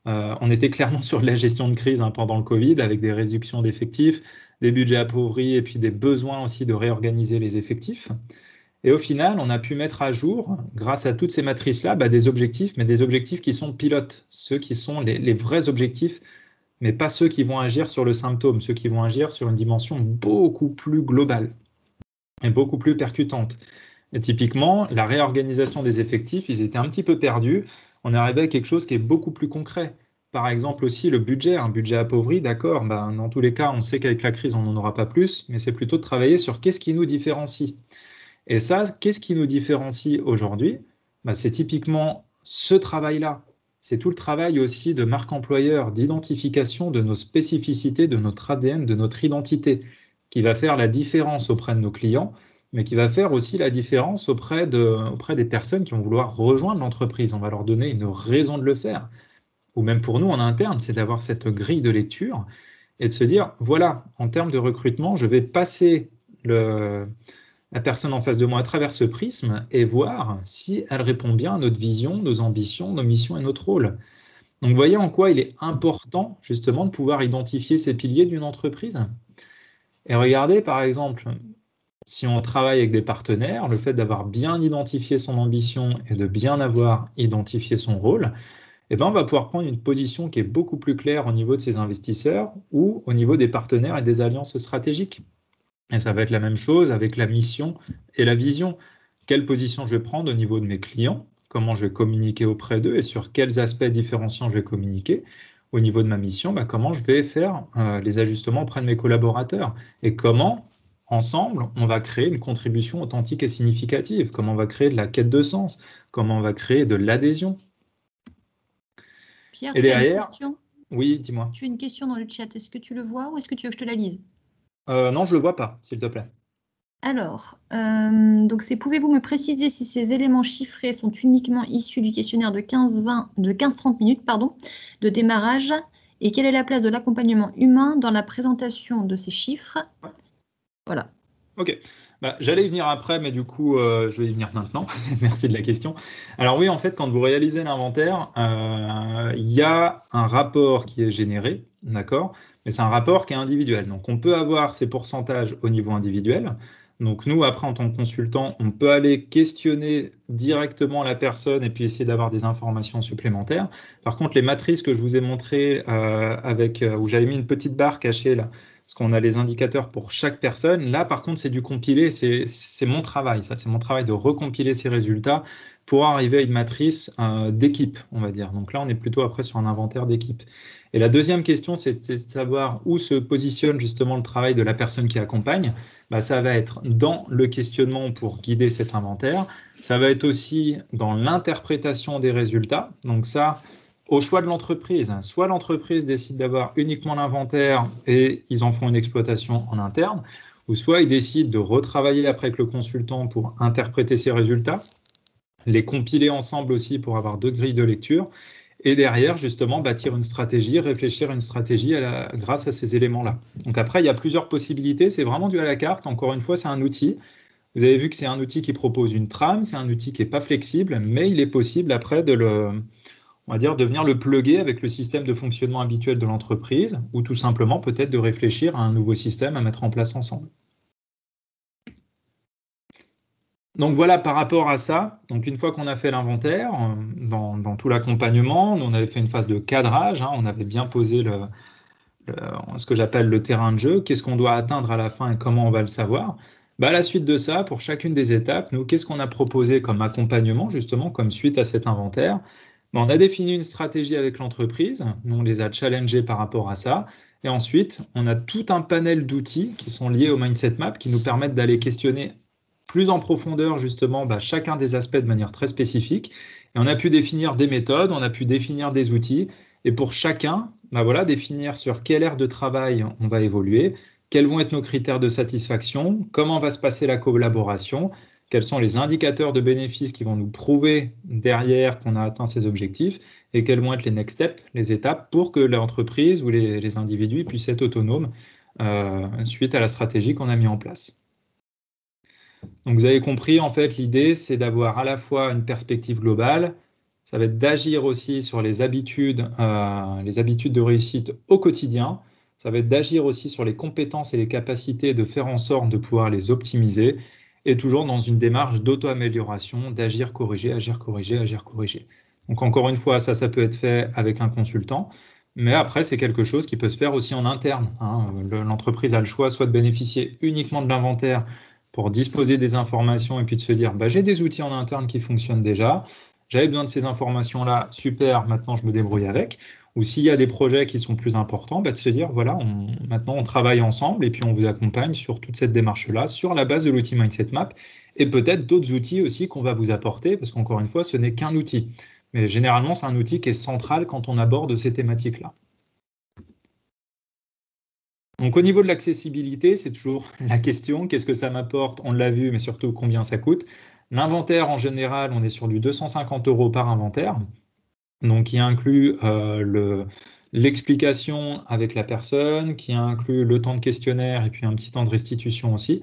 On était clairement sur de la gestion de crise pendant le Covid, avec des réductions d'effectifs, des budgets appauvris et puis des besoins aussi de réorganiser les effectifs. Et au final, on a pu mettre à jour, grâce à toutes ces matrices-là, des objectifs, mais des objectifs qui sont pilotes, ceux qui sont les vrais objectifs, mais pas ceux qui vont agir sur le symptôme, ceux qui vont agir sur une dimension beaucoup plus globale et beaucoup plus percutante. Et typiquement, la réorganisation des effectifs, ils étaient un petit peu perdus. On est arrivé à quelque chose qui est beaucoup plus concret. Par exemple aussi le budget, un budget appauvri, d'accord, dans tous les cas, on sait qu'avec la crise, on n'en aura pas plus, mais c'est plutôt de travailler sur qu'est-ce qui nous différencie. Et ça, qu'est-ce qui nous différencie aujourd'hui? C'est typiquement ce travail-là. C'est tout le travail aussi de marque employeur, d'identification de nos spécificités, de notre ADN, de notre identité, qui va faire la différence auprès de nos clients, mais qui va faire aussi la différence auprès des personnes qui vont vouloir rejoindre l'entreprise. On va leur donner une raison de le faire. Ou même pour nous en interne, c'est d'avoir cette grille de lecture et de se dire, voilà, en termes de recrutement, je vais passer la personne en face de moi à travers ce prisme et voir si elle répond bien à notre vision, nos ambitions, nos missions et notre rôle. Donc, vous voyez en quoi il est important justement de pouvoir identifier ces piliers d'une entreprise. Et regardez, par exemple, si on travaille avec des partenaires, le fait d'avoir bien identifié son ambition et de bien avoir identifié son rôle, on va pouvoir prendre une position qui est beaucoup plus claire au niveau de ses investisseurs ou au niveau des partenaires et des alliances stratégiques. Et ça va être la même chose avec la mission et la vision. Quelle position je vais prendre au niveau de mes clients, comment je vais communiquer auprès d'eux et sur quels aspects différenciants je vais communiquer. Au niveau de ma mission, comment je vais faire les ajustements auprès de mes collaborateurs et comment, ensemble, on va créer une contribution authentique et significative, comment on va créer de la quête de sens, comment on va créer de l'adhésion. Pierre, et tu as derrière, une question? Oui, dis-moi. Tu as une question dans le chat. Est-ce que tu le vois ou est-ce que tu veux que je te la lise? Non, je ne le vois pas, s'il te plaît. Alors, donc pouvez-vous me préciser si ces éléments chiffrés sont uniquement issus du questionnaire de 15-30 minutes de démarrage et quelle est la place de l'accompagnement humain dans la présentation de ces chiffres? Voilà. Ok, j'allais y venir après, mais du coup, je vais y venir maintenant. Merci de la question. Alors oui, en fait, quand vous réalisez l'inventaire, il y a un rapport qui est généré, d'accord? Mais c'est un rapport qui est individuel. Donc, on peut avoir ces pourcentages au niveau individuel. Donc, nous, après, en tant que consultant, on peut aller questionner directement la personne et puis essayer d'avoir des informations supplémentaires. Par contre, les matrices que je vous ai montrées où j'avais mis une petite barre cachée là, parce qu'on a les indicateurs pour chaque personne. Là, par contre, c'est du compilé, c'est mon travail, ça, c'est mon travail de recompiler ces résultats pour arriver à une matrice d'équipe, on va dire. Donc là, on est plutôt après sur un inventaire d'équipe. Et la deuxième question, c'est de savoir où se positionne justement le travail de la personne qui accompagne. Ça va être dans le questionnement pour guider cet inventaire. Ça va être aussi dans l'interprétation des résultats. Donc ça, au choix de l'entreprise. Soit l'entreprise décide d'avoir uniquement l'inventaire et ils en font une exploitation en interne, ou soit ils décident de retravailler après avec le consultant pour interpréter ces résultats, les compiler ensemble aussi pour avoir d'autres grilles de lecture, et derrière, justement, bâtir une stratégie, réfléchir à une stratégie grâce à ces éléments-là. Donc après, il y a plusieurs possibilités, c'est vraiment dû à la carte. Encore une fois, c'est un outil. Vous avez vu que c'est un outil qui propose une trame, c'est un outil qui n'est pas flexible, mais il est possible après de venir le plugger avec le système de fonctionnement habituel de l'entreprise, ou tout simplement peut-être de réfléchir à un nouveau système à mettre en place ensemble. Donc voilà, par rapport à ça, donc une fois qu'on a fait l'inventaire, dans tout l'accompagnement, on avait fait une phase de cadrage, on avait bien posé ce que j'appelle le terrain de jeu, qu'est-ce qu'on doit atteindre à la fin et comment on va le savoir. À la suite de ça, pour chacune des étapes, nous, qu'est-ce qu'on a proposé comme accompagnement, justement, comme suite à cet inventaire? On a défini une stratégie avec l'entreprise, nous on les a challengés par rapport à ça, et ensuite on a tout un panel d'outils qui sont liés au Mindset Map qui nous permettent d'aller questionner plus en profondeur justement chacun des aspects de manière très spécifique, et on a pu définir des méthodes, on a pu définir des outils, et pour chacun, définir sur quelle aire de travail on va évoluer, quels vont être nos critères de satisfaction, comment va se passer la collaboration, quels sont les indicateurs de bénéfices qui vont nous prouver derrière qu'on a atteint ces objectifs et quels vont être les next steps, les étapes pour que l'entreprise ou les individus puissent être autonomes suite à la stratégie qu'on a mis en place. Donc vous avez compris, en fait, l'idée, c'est d'avoir à la fois une perspective globale, ça va être d'agir aussi sur les habitudes de réussite au quotidien, ça va être d'agir aussi sur les compétences et les capacités de faire en sorte de pouvoir les optimiser, et toujours dans une démarche d'auto-amélioration, d'agir, corriger, agir, corriger, agir, corriger. Donc encore une fois, ça peut être fait avec un consultant, mais après, c'est quelque chose qui peut se faire aussi en interne, hein. L'entreprise a le choix soit de bénéficier uniquement de l'inventaire pour disposer des informations et puis de se dire, bah, j'ai des outils en interne qui fonctionnent déjà, j'avais besoin de ces informations-là, super, maintenant je me débrouille avec. Ou s'il y a des projets qui sont plus importants, bah, de se dire, voilà, maintenant on travaille ensemble et puis on vous accompagne sur toute cette démarche-là, sur la base de l'outil Mindset Map, et peut-être d'autres outils aussi qu'on va vous apporter, parce qu'encore une fois, ce n'est qu'un outil. Mais généralement, c'est un outil qui est central quand on aborde ces thématiques-là. Donc au niveau de l'accessibilité, c'est toujours la question, qu'est-ce que ça m'apporte? On l'a vu, mais surtout combien ça coûte. L'inventaire, en général, on est sur du 250 € par inventaire, donc qui inclut l'explication avec la personne, qui inclut le temps de questionnaire et puis un petit temps de restitution aussi.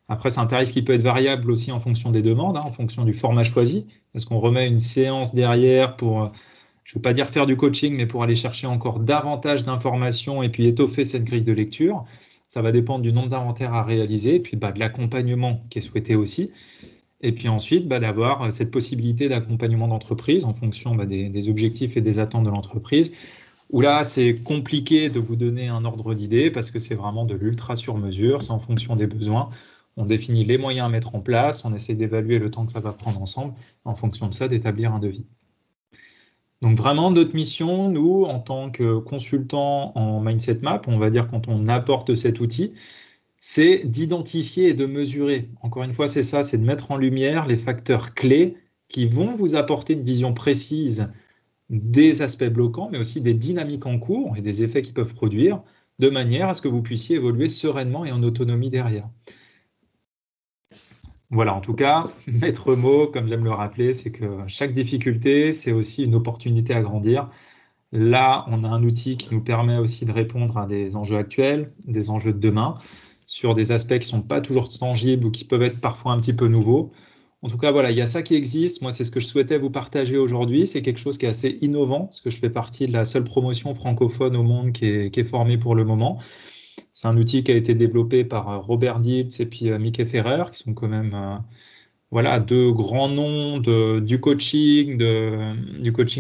Après, c'est un tarif qui peut être variable aussi en fonction des demandes, hein, en fonction du format choisi. Est-ce qu'on remet une séance derrière pour, je ne veux pas dire faire du coaching, mais pour aller chercher encore davantage d'informations et puis étoffer cette grille de lecture? Ça va dépendre du nombre d'inventaires à réaliser et puis de l'accompagnement qui est souhaité aussi. Et puis ensuite, d'avoir cette possibilité d'accompagnement d'entreprise en fonction des objectifs et des attentes de l'entreprise, où là, c'est compliqué de vous donner un ordre d'idée parce que c'est vraiment de l'ultra sur mesure, c'est en fonction des besoins. On définit les moyens à mettre en place, on essaie d'évaluer le temps que ça va prendre ensemble, en fonction de ça, d'établir un devis. Donc vraiment, notre mission, nous, en tant que consultants en Mindset Map, on va dire quand on apporte cet outil, c'est d'identifier et de mesurer. Encore une fois, c'est ça, c'est de mettre en lumière les facteurs clés qui vont vous apporter une vision précise des aspects bloquants, mais aussi des dynamiques en cours et des effets qu'ils peuvent produire, de manière à ce que vous puissiez évoluer sereinement et en autonomie derrière. Voilà, en tout cas, maître mot, comme j'aime le rappeler, c'est que chaque difficulté, c'est aussi une opportunité à grandir. Là, on a un outil qui nous permet aussi de répondre à des enjeux actuels, des enjeux de demain, sur des aspects qui ne sont pas toujours tangibles ou qui peuvent être parfois un petit peu nouveaux. En tout cas, voilà, il y a ça qui existe. Moi, c'est ce que je souhaitais vous partager aujourd'hui. C'est quelque chose qui est assez innovant, parce que je fais partie de la seule promotion francophone au monde qui est formée pour le moment. C'est un outil qui a été développé par Robert Dilts et puis Mickey Ferrer, qui sont quand même voilà, deux grands noms du coaching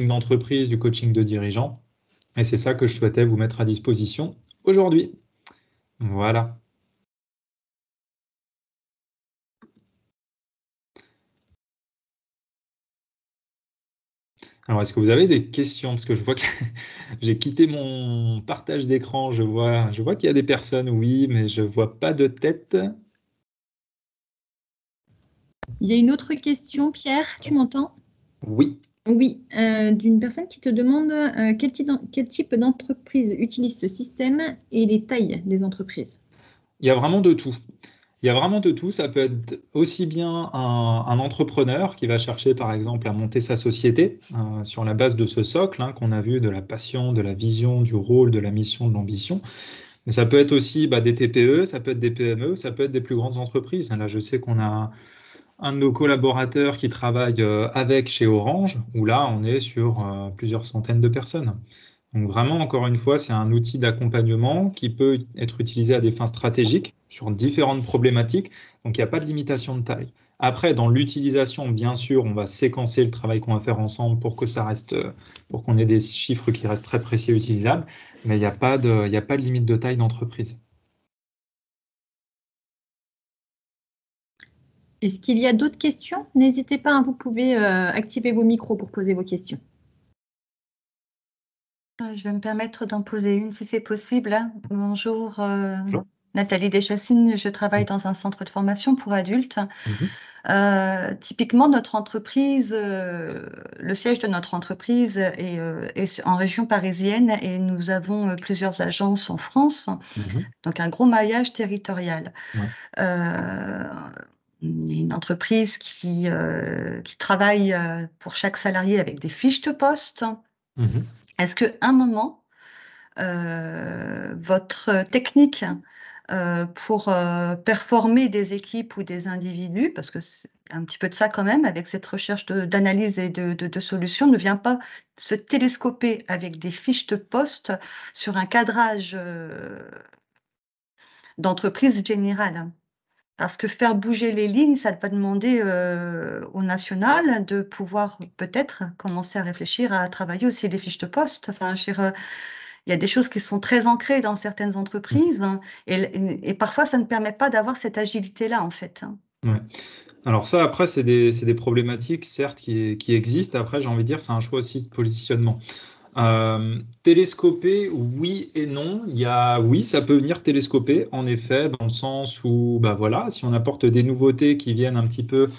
d'entreprise, du coaching de dirigeants. Et c'est ça que je souhaitais vous mettre à disposition aujourd'hui. Voilà. Alors, est-ce que vous avez des questions? Parce que je vois que j'ai quitté mon partage d'écran. Je vois qu'il y a des personnes, oui, mais je ne vois pas de tête. Il y a une autre question, Pierre, tu m'entends? Oui. Oui, d'une personne qui te demande quel type d'entreprise utilise ce système et les tailles des entreprises. Il y a vraiment de tout. Il y a vraiment de tout. Ça peut être aussi bien un entrepreneur qui va chercher, par exemple, à monter sa société sur la base de ce socle qu'on a vu, de la passion, de la vision, du rôle, de la mission, de l'ambition. Mais ça peut être aussi des TPE, ça peut être des PME, ça peut être des plus grandes entreprises. Là, je sais qu'on a un de nos collaborateurs qui travaille avec chez Orange, où là, on est sur plusieurs centaines de personnes. Donc vraiment, encore une fois, c'est un outil d'accompagnement qui peut être utilisé à des fins stratégiques sur différentes problématiques. Donc il n'y a pas de limitation de taille. Après, dans l'utilisation, bien sûr, on va séquencer le travail qu'on va faire ensemble pour que ça reste, pour qu'on ait des chiffres qui restent très précis et utilisables. Mais il n'y a pas de limite de taille d'entreprise. Est-ce qu'il y a d'autres questions? N'hésitez pas, vous pouvez activer vos micros pour poser vos questions. Je vais me permettre d'en poser une si c'est possible. Bonjour, Bonjour. Nathalie Deschassines, je travaille dans un centre de formation pour adultes. Typiquement, notre entreprise, le siège de notre entreprise est en région parisienne et nous avons plusieurs agences en France, donc un gros maillage territorial. Ouais. Une entreprise qui travaille pour chaque salarié avec des fiches de poste. Est-ce qu'à un moment, votre technique pour performer des équipes ou des individus, parce que c'est un petit peu de ça quand même, avec cette recherche d'analyse et de solutions, ne vient pas se télescoper avec des fiches de poste sur un cadrage d'entreprise générale? Parce que faire bouger les lignes, ça va demander au national de pouvoir peut-être commencer à réfléchir à travailler aussi les fiches de poste. Enfin, il y a des choses qui sont très ancrées dans certaines entreprises, hein, et parfois ça ne permet pas d'avoir cette agilité-là, en fait, hein. Ouais. Alors ça, après, c'est des problématiques, certes, qui existent. Après, j'ai envie de dire, c'est un choix aussi de positionnement. Télescoper, oui et non. Oui, ça peut venir télescoper, en effet, dans le sens où, bah voilà, si on apporte des nouveautés qui viennent un petit peu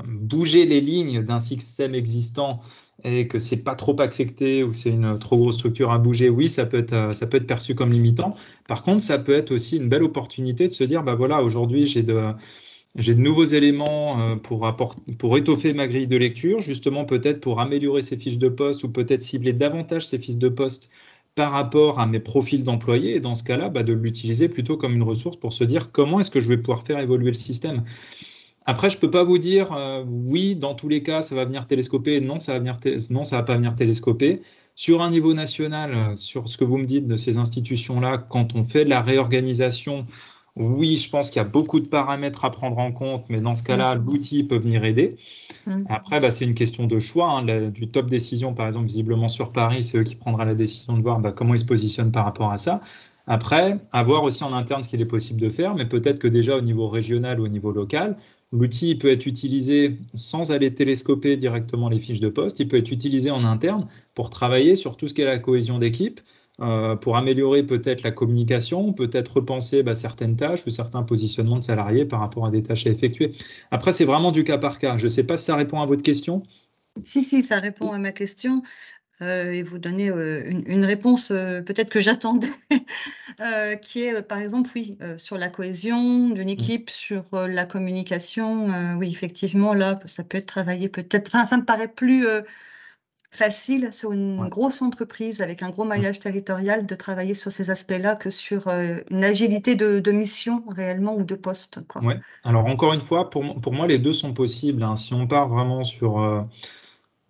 bouger les lignes d'un système existant et que c'est pas trop accepté ou que c'est une trop grosse structure à bouger, oui, ça peut être perçu comme limitant. Par contre, ça peut être aussi une belle opportunité de se dire, bah voilà, aujourd'hui, j'ai de nouveaux éléments pour étoffer ma grille de lecture, justement peut-être pour améliorer ces fiches de poste ou peut-être cibler davantage ces fiches de poste par rapport à mes profils d'employés. Et dans ce cas-là, bah, de l'utiliser plutôt comme une ressource pour se dire comment est-ce que je vais pouvoir faire évoluer le système. Après, je ne peux pas vous dire oui, dans tous les cas, ça va venir télescoper, non, non, ça va pas venir télescoper. Sur un niveau national, sur ce que vous me dites de ces institutions-là, quand on fait de la réorganisation, oui, je pense qu'il y a beaucoup de paramètres à prendre en compte, mais dans ce cas-là, l'outil peut venir aider. Après, bah, c'est une question de choix, hein, du top décision, par exemple, visiblement sur Paris, c'est eux qui prendront la décision de voir bah, comment ils se positionnent par rapport à ça. Après, à voir aussi en interne ce qu'il est possible de faire, mais peut-être que déjà au niveau régional ou au niveau local, l'outil peut être utilisé sans aller télescoper directement les fiches de poste, il peut être utilisé en interne pour travailler sur tout ce qui est la cohésion d'équipe, pour améliorer peut-être la communication, peut-être repenser bah, certaines tâches ou certains positionnements de salariés par rapport à des tâches à effectuer. Après, c'est vraiment du cas par cas. Je ne sais pas si ça répond à votre question. Si, ça répond à ma question. Et vous donner une réponse peut-être que j'attendais, qui est par exemple, oui, sur la cohésion d'une équipe, sur la communication. Oui, effectivement, là, ça peut être travaillé peut-être. Enfin, ça me paraît plus facile sur une Ouais. grosse entreprise avec un gros maillage territorial de travailler sur ces aspects-là que sur une agilité de mission réellement ou de poste, quoi. Ouais. Alors encore une fois, pour moi, les deux sont possibles, hein. Si on part vraiment sur,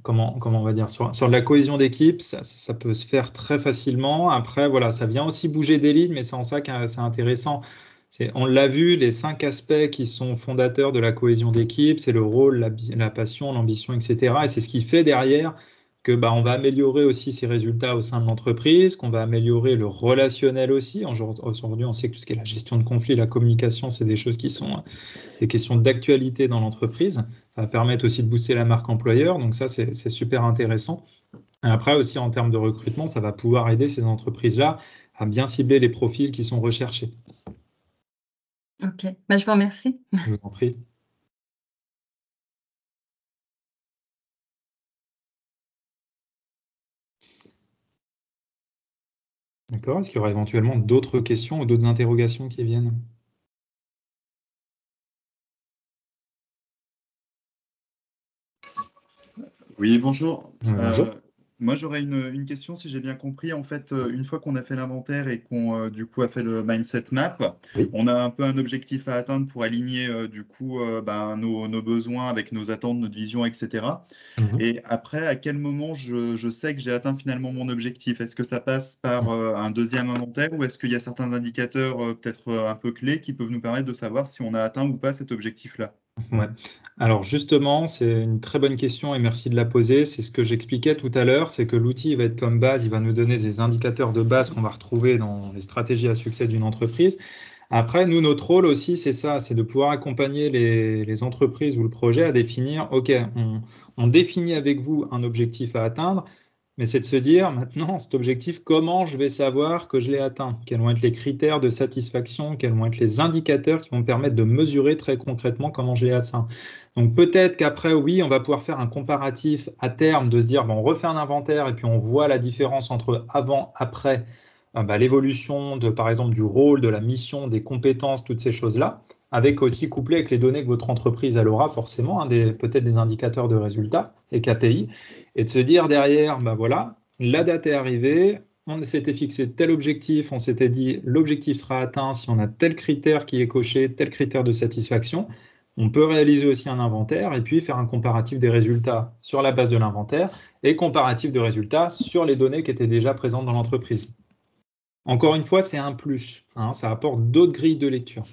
comment on va dire, sur de la cohésion d'équipe, ça peut se faire très facilement. Après, voilà, ça vient aussi bouger des lignes, mais c'est en ça que c'est intéressant. On l'a vu, les 5 aspects qui sont fondateurs de la cohésion d'équipe, c'est le rôle, la passion, l'ambition, etc. Et c'est ce qui fait derrière que bah, on va améliorer aussi ses résultats au sein de l'entreprise, qu'on va améliorer le relationnel aussi. Aujourd'hui, on sait que tout ce qui est la gestion de conflits, la communication, c'est des choses qui sont des questions d'actualité dans l'entreprise. Ça va permettre aussi de booster la marque employeur. Donc ça, c'est super intéressant. Et après aussi, en termes de recrutement, ça va pouvoir aider ces entreprises-là à bien cibler les profils qui sont recherchés. Ok, bah, je vous remercie. Je vous en prie. D'accord. Est-ce qu'il y aura éventuellement d'autres questions ou d'autres interrogations qui viennent? Oui, bonjour. Bonjour. Moi, j'aurais une question, si j'ai bien compris. En fait, une fois qu'on a fait l'inventaire et qu'on du coup a fait le mindset map, Oui. on a un peu un objectif à atteindre pour aligner du coup nos besoins avec nos attentes, notre vision, etc. Mhm. Et après, à quel moment je sais que j'ai atteint finalement mon objectif? Est-ce que ça passe par un deuxième inventaire ou est-ce qu'il y a certains indicateurs peut-être un peu clés qui peuvent nous permettre de savoir si on a atteint ou pas cet objectif-là? Ouais. Alors justement, c'est une très bonne question et merci de la poser. C'est ce que j'expliquais tout à l'heure, c'est que l'outil va être comme base, il va nous donner des indicateurs de base qu'on va retrouver dans les stratégies à succès d'une entreprise. Après, nous, notre rôle aussi, c'est ça, c'est de pouvoir accompagner les entreprises ou le projet à définir, OK, on définit avec vous un objectif à atteindre, mais c'est de se dire maintenant, cet objectif, comment je vais savoir que je l'ai atteint? Quels vont être les critères de satisfaction? Quels vont être les indicateurs qui vont me permettre de mesurer très concrètement comment je l'ai atteint? Donc peut-être qu'après, oui, on va pouvoir faire un comparatif à terme, de se dire, bon, on refait un inventaire et puis on voit la différence entre avant, après, bah, l'évolution de, par exemple, du rôle, de la mission, des compétences, toutes ces choses-là, avec aussi couplé avec les données que votre entreprise elle aura forcément, hein, peut-être des indicateurs de résultats, des KPI, et de se dire derrière, ben voilà, la date est arrivée, on s'était fixé tel objectif, on s'était dit l'objectif sera atteint si on a tel critère qui est coché, tel critère de satisfaction. On peut réaliser aussi un inventaire et puis faire un comparatif des résultats sur la base de l'inventaire et comparatif de résultats sur les données qui étaient déjà présentes dans l'entreprise. Encore une fois, c'est un plus, hein, ça apporte d'autres grilles de lecture.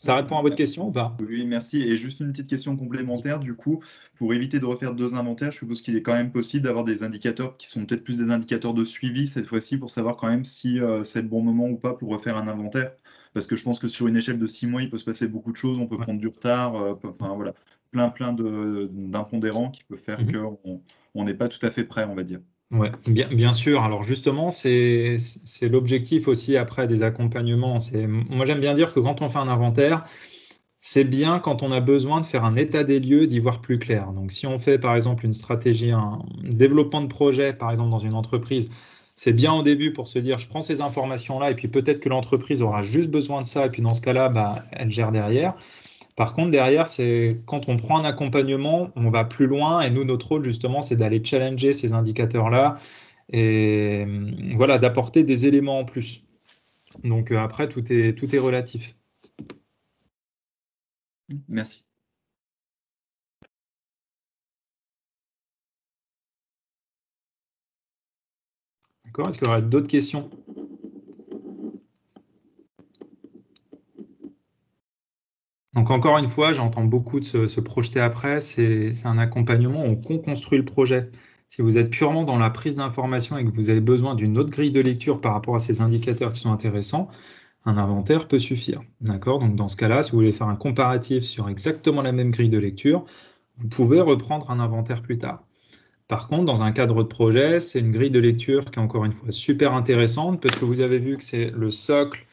Ça répond à votre question ou pas? Oui, merci. Et juste une petite question complémentaire, du coup, pour éviter de refaire 2 inventaires, je suppose qu'il est quand même possible d'avoir des indicateurs qui sont peut-être plus des indicateurs de suivi cette fois-ci pour savoir quand même si c'est le bon moment ou pas pour refaire un inventaire. Parce que je pense que sur une échelle de 6 mois, il peut se passer beaucoup de choses, on peut Ouais. prendre du retard, enfin voilà, plein d'impondérants qui peuvent faire qu'on n'est pas tout à fait prêt, on va dire. Ouais, bien sûr. Alors justement, c'est l'objectif aussi après des accompagnements. Moi, j'aime bien dire que quand on fait un inventaire, c'est bien quand on a besoin de faire un état des lieux, d'y voir plus clair. Donc si on fait par exemple une stratégie, un développement de projet, par exemple dans une entreprise, c'est bien au début pour se dire, je prends ces informations-là et puis peut-être que l'entreprise aura juste besoin de ça et puis dans ce cas-là, bah, elle gère derrière. Par contre, derrière, c'est quand on prend un accompagnement, on va plus loin et nous, notre rôle, justement, c'est d'aller challenger ces indicateurs-là et voilà, d'apporter des éléments en plus. Donc après, tout est relatif. Merci. D'accord? Est-ce qu'il y aura d'autres questions? Donc encore une fois, j'entends beaucoup de se projeter après, c'est un accompagnement, on construit le projet. Si vous êtes purement dans la prise d'information et que vous avez besoin d'une autre grille de lecture par rapport à ces indicateurs qui sont intéressants, un inventaire peut suffire. D'accord? Donc dans ce cas-là, si vous voulez faire un comparatif sur exactement la même grille de lecture, vous pouvez reprendre un inventaire plus tard. Par contre, dans un cadre de projet, c'est une grille de lecture qui est encore une fois super intéressante parce que vous avez vu que c'est le socle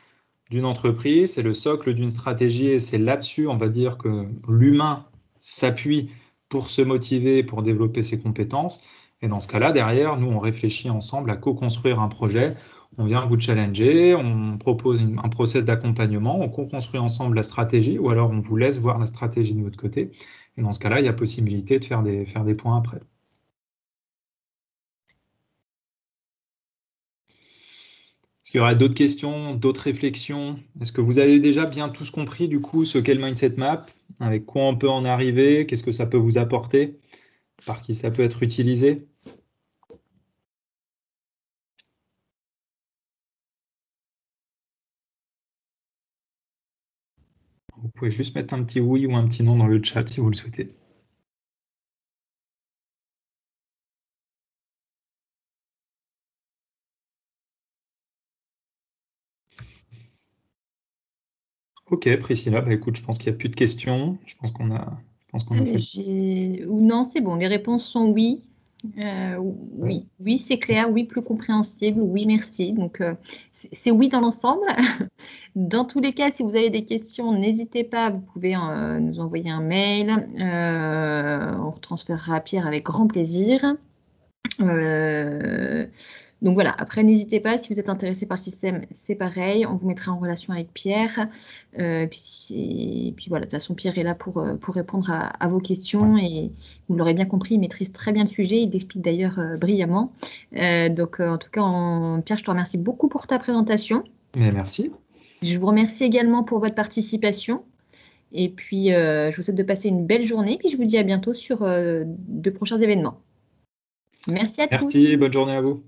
d'une entreprise, c'est le socle d'une stratégie et c'est là-dessus, on va dire, que l'humain s'appuie pour se motiver, pour développer ses compétences. Et dans ce cas-là, derrière, nous, on réfléchit ensemble à co-construire un projet. On vient vous challenger, on propose un process d'accompagnement, on co-construit ensemble la stratégie ou alors on vous laisse voir la stratégie de votre côté. Et dans ce cas-là, il y a possibilité de faire des points après. Est-ce qu'il y aurait d'autres questions, d'autres réflexions? Est-ce que vous avez déjà bien tous compris du coup ce qu'est le mindset map, avec quoi on peut en arriver, qu'est-ce que ça peut vous apporter, par qui ça peut être utilisé? Vous pouvez juste mettre un petit oui ou un petit non dans le chat si vous le souhaitez. Ok, Priscilla, bah écoute, je pense qu'il n'y a plus de questions. Je pense qu'on a fait. Ou non, c'est bon. Les réponses sont oui. Oui, c'est clair. Oui, plus compréhensible. Oui, merci. Donc, c'est oui dans l'ensemble. Dans tous les cas, si vous avez des questions, n'hésitez pas. Vous pouvez nous envoyer un mail. On retransférera à Pierre avec grand plaisir. Donc voilà, après n'hésitez pas, si vous êtes intéressé par le système, c'est pareil, on vous mettra en relation avec Pierre. Et puis voilà, de toute façon, Pierre est là pour répondre à vos questions et vous l'aurez bien compris, il maîtrise très bien le sujet, il l'explique d'ailleurs brillamment. Donc en tout cas, Pierre, je te remercie beaucoup pour ta présentation. Mais merci. Je vous remercie également pour votre participation. Et puis, je vous souhaite de passer une belle journée. Puis je vous dis à bientôt sur de prochains événements. Merci à tous. Merci, bonne journée à vous.